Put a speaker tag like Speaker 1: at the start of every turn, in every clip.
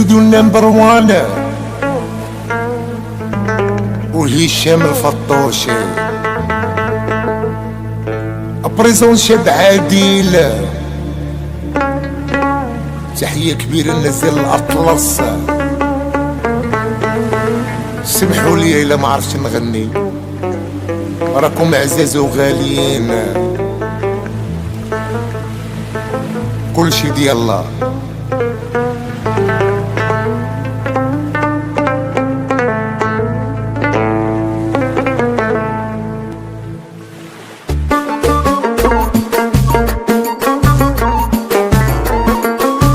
Speaker 1: سعود نمبر وان وهشام الفطوشي بريزون شاب عادل. تحية كبيرة للناس ديال الأطلس. سمحوا لي إلا ما عرفتش نغني، راكم عزاز وغاليين، كلشي ديال الله.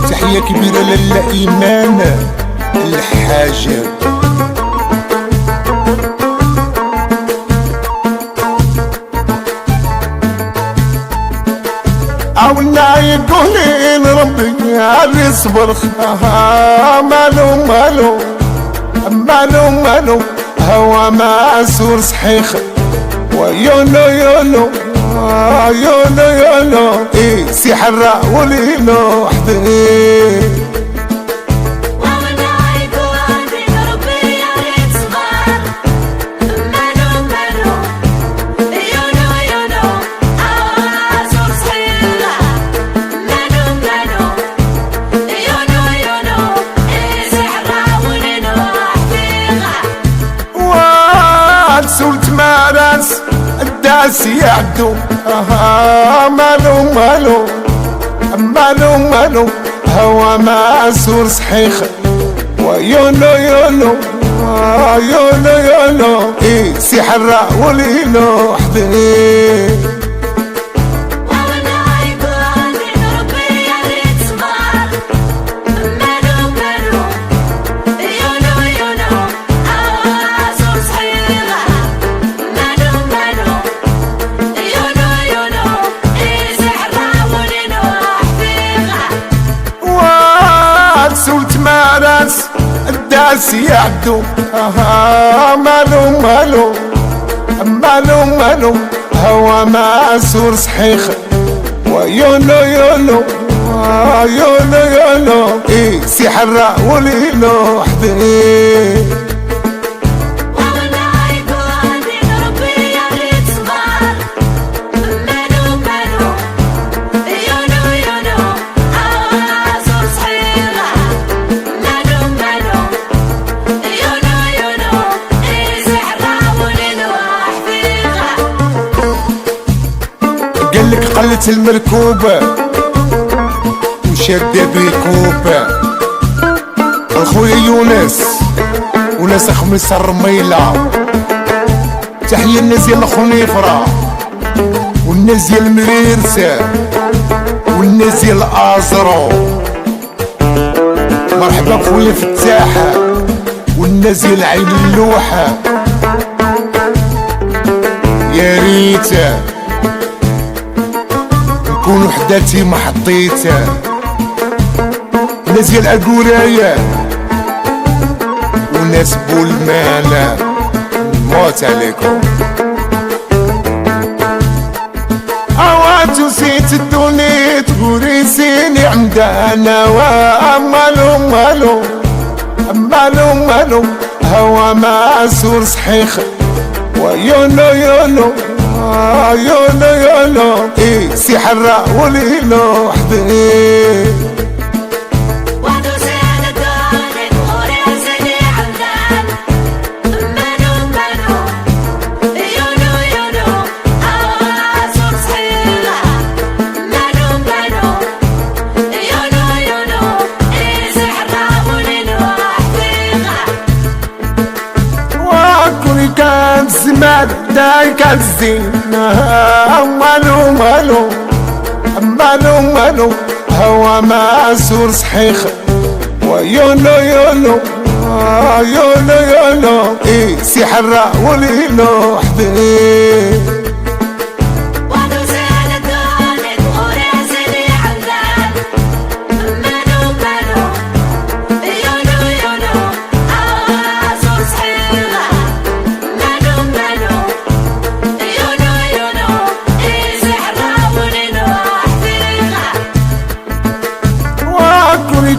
Speaker 1: تحية كبيرة للا إيمان الحاجب. عاونا يقولين ربي علي صبر، مالو مالو مالو مالو هوا معسور صحيح ويولو يولو يولو يولو إيه سي حرا وليلو حدي. سولت ماراس الداس يعدو، مالو مالو مالو مالو هوا معسور صحيح ويولو يولو يولو يولو إيه سي حرا وليلو حدي. سولت ماراس الداس يعدو، مالو مالو مالو مالو هوا معسور صحيح ويولو يولو يولو يولو إيه سي حرا وليلو حدي. قالك قلت المركوبة وشادة بيكوبة الخويا يونس وناس خميس الرميلة. تحية الناس ديال الخنيفرة والناس ديال المريرسة والناس ديال الازرو. مرحبا بخويا فتاحة والناس ديال عين اللوحة. يا ريتا كون وحداتي ما حطيتها. ناس ديال عقورايا وناس بولمانة موت عليكم. اواتو سيت الدوني تقولي سيني عمدانا ومالو مالو مالو مالو هوا معسور صحيح ويولو يولو يولو يولو إيه سي حرا وليلو حدي. كان زمان دايك الزين، مالو مالو مالو مالو هوا معسور صحيح ويولو يولو يولو يولو إيه سي حرا وليلو حدي.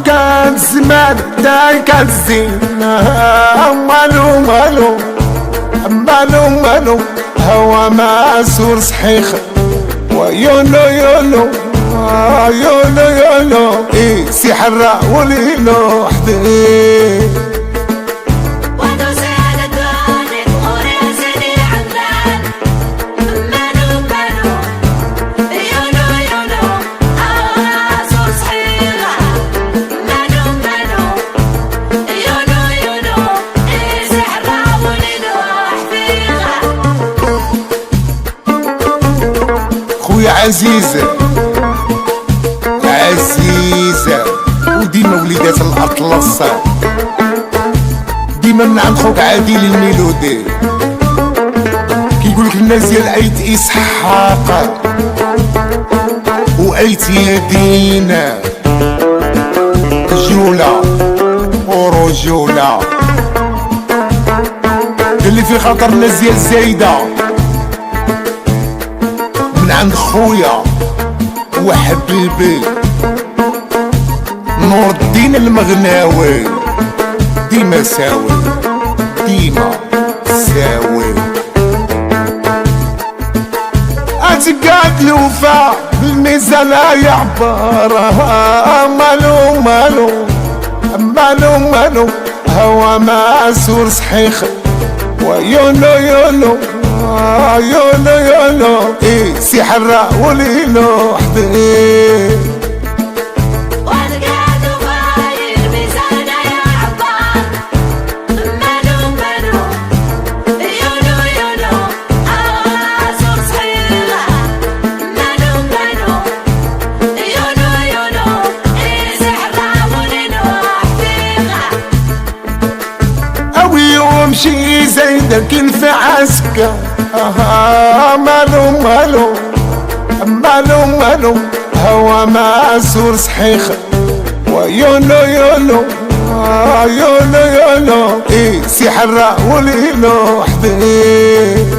Speaker 1: كان زمان زاد داك الزينة مالو مالو مالو مالو هوا ماسور صحيح ويولو يولو يولو يولو إيه سي حراء وليلو حدي خويا عزيزة عزيزة وديما وليدات الأطلس ديما من عند خوك عادل الميلودي كيقولك الناس ديال أيت إسحاق وأيت يدينا جولة ورجولة اللي في خاطر الناس ديال زايدة من عند خويا وحبيبي نور الدين المغناوي ديما ساوي ديما ساوي اتقاد الوفا بالميزان يعبر مالو مالو مالو مالو هوا ماسور صحيح ويولو يولو يولو يولو إيه سي حراء وليلو حدي ومشي زيدك في عسكر مالو مالو مالو مالو هوا ماسور صحيح ويولو يولو يولو يولو إيه سي حراء وليلو حدي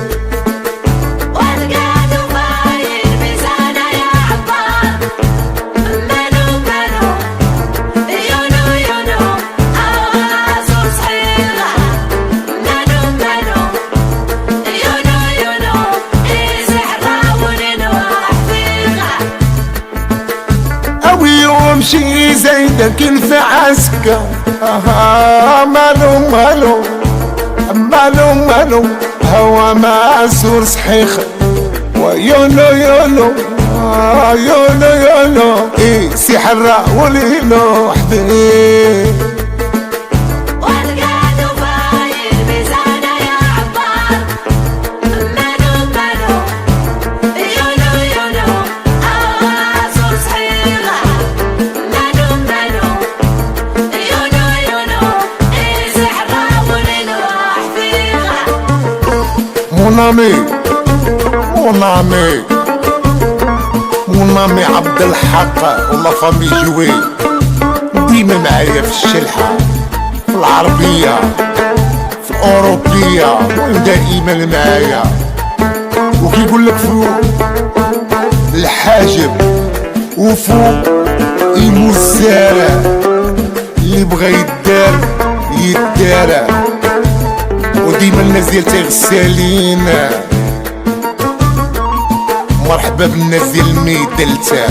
Speaker 1: ومشي زيدك في عسكر مالو مالو مالو مالو هوا ماسور صحيح ويولو يولو يولو يولو إيه سي حراء وليلو حدي Mon ami, mon ami, mon ami عبد الحق والله فامي جوي ديما معايا في الشلحة في العربية في الأوروبية دائما معايا وكيقول لك فوق الحاجب وفوق المزارع اللي بغى يدار يدار وديما الناس ديال تغسالين مرحبا بالناس ديال الميدلتا